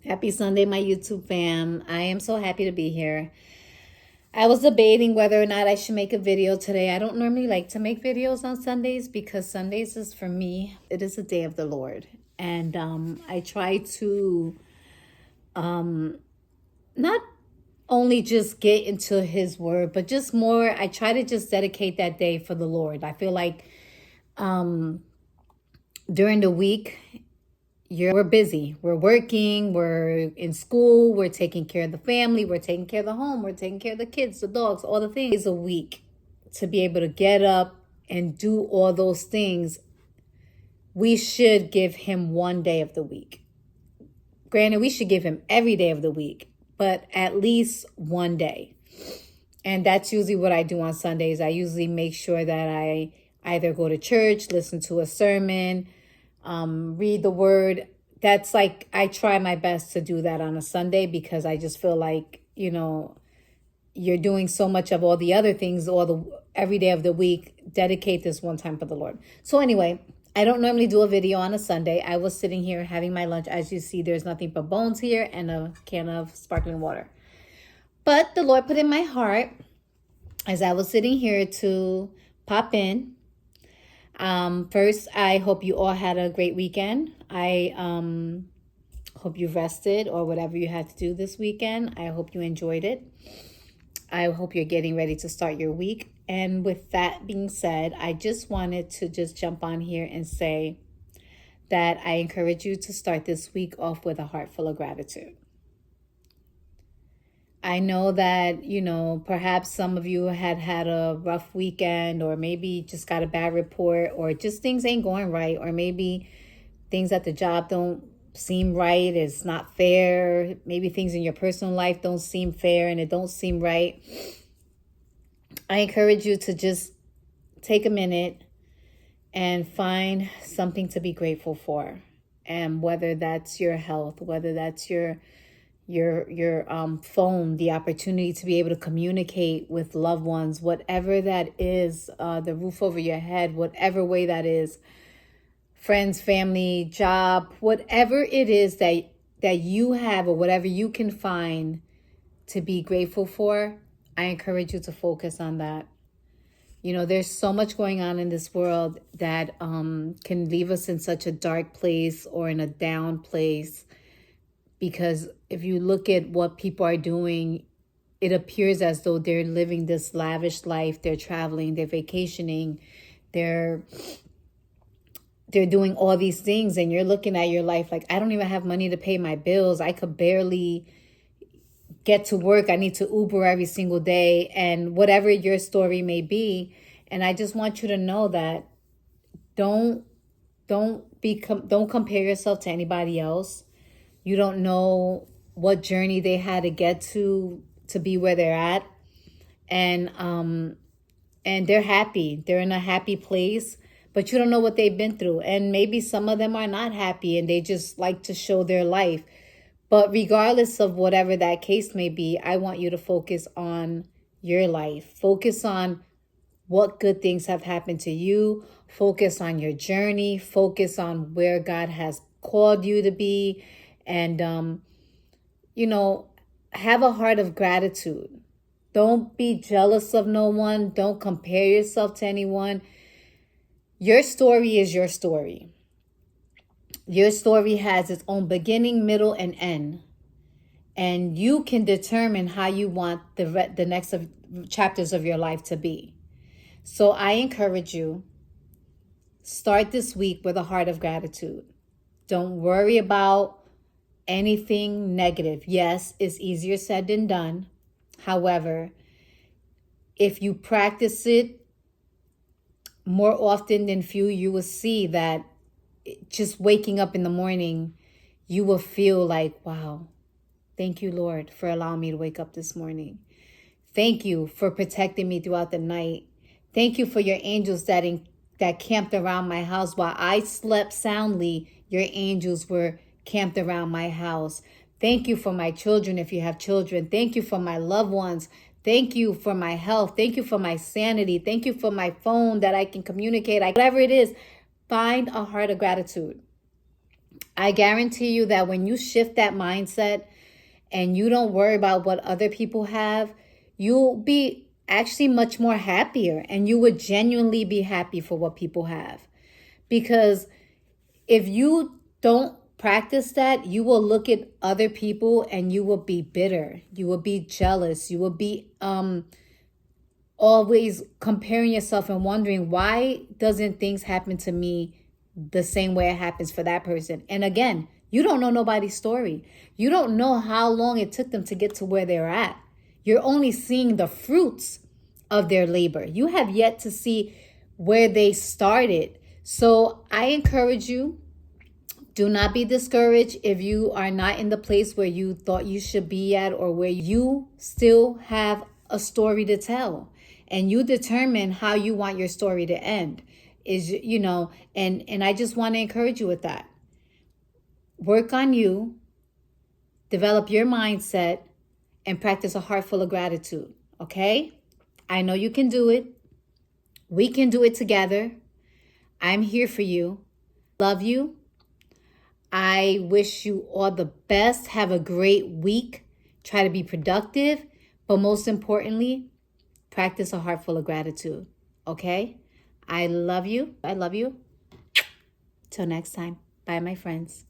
Happy Sunday, my YouTube fam. I am so happy to be here. I was debating whether or not I should make a video today. I don't normally like to make videos on Sundays because Sundays is for me, it is a day of the Lord. And I try to not only just get into his word, but just more, I try to just dedicate that day for the Lord. I feel like during the week, we're busy. We're working, we're in school, we're taking care of the family, we're taking care of the home, we're taking care of the kids, the dogs, all the things. It's a week to be able to get up and do all those things. We should give him one day of the week. Granted, we should give him every day of the week, but at least one day. And that's usually what I do on Sundays. I usually make sure that I either go to church, listen to a sermon, read the word. That's like, I try my best to do that on a Sunday because I just feel like, you're doing so much of all the other things, every day of the week. Dedicate this one time for the Lord. So anyway, I don't normally do a video on a Sunday. I was sitting here having my lunch. As you see, there's nothing but bones here and a can of sparkling water. But the Lord put in my heart as I was sitting here to pop in. First, I hope you all had a great weekend. I hope you rested or whatever you had to do this weekend. I hope you enjoyed it. I hope you're getting ready to start your week. And with that being said, I just wanted to just jump on here and say that I encourage you to start this week off with a heart full of gratitude. I know that, perhaps some of you had a rough weekend, or maybe just got a bad report, or just things ain't going right, or maybe things at the job don't seem right. It's not fair. Maybe things in your personal life don't seem fair and it don't seem right. I encourage you to just take a minute and find something to be grateful for. And whether that's your health, whether that's your phone, the opportunity to be able to communicate with loved ones, whatever that is, the roof over your head, whatever way that is, friends, family, job, whatever it is that you have or whatever you can find to be grateful for, I encourage you to focus on that. There's so much going on in this world that can leave us in such a dark place or in a down place. Because if you look at what people are doing, it appears as though they're living this lavish life. They're traveling, they're vacationing, they're doing all these things. And you're looking at your life like, I don't even have money to pay my bills. I could barely get to work. I need to Uber every single day, and whatever your story may be. And I just want you to know that don't compare yourself to anybody else. You don't know what journey they had to get to be where they're at. And they're happy. They're in a happy place, but you don't know what they've been through. And maybe some of them are not happy and they just like to show their life. But regardless of whatever that case may be, I want you to focus on your life. Focus on what good things have happened to you. Focus on your journey. Focus on where God has called you to be. And, have a heart of gratitude. Don't be jealous of no one. Don't compare yourself to anyone. Your story is your story. Your story has its own beginning, middle, and end. And you can determine how you want the next chapters of your life to be. So I encourage you, start this week with a heart of gratitude. Don't worry about anything negative. Yes, it's easier said than done. However, if you practice it more often than few, you will see that just waking up in the morning, you will feel like, wow, thank you, Lord, for allowing me to wake up this morning. Thank you for protecting me throughout the night. Thank you for your angels that camped around my house while I slept soundly. Your angels were camped around my house. Thank you for my children if you have children. Thank you for my loved ones. Thank you for my health. Thank you for my sanity. Thank you for my phone that I can communicate. Whatever it is, find a heart of gratitude. I guarantee you that when you shift that mindset and you don't worry about what other people have, you'll be actually much more happier, and you would genuinely be happy for what people have. Because if you don't practice that, you will look at other people and you will be bitter. You will be jealous. You will be always comparing yourself and wondering, why doesn't things happen to me the same way it happens for that person? And again, you don't know nobody's story. You don't know how long it took them to get to where they're at. You're only seeing the fruits of their labor. You have yet to see where they started. So I encourage you, do not be discouraged if you are not in the place where you thought you should be at, or where you still have a story to tell. And you determine how you want your story to end. And I just want to encourage you with that. Work on you, develop your mindset, and practice a heart full of gratitude. Okay? I know you can do it. We can do it together. I'm here for you. Love you. I wish you all the best. Have a great week. Try to be productive, but most importantly, practice a heart full of gratitude. Okay? I love you. I love you. Till next time. Bye, my friends.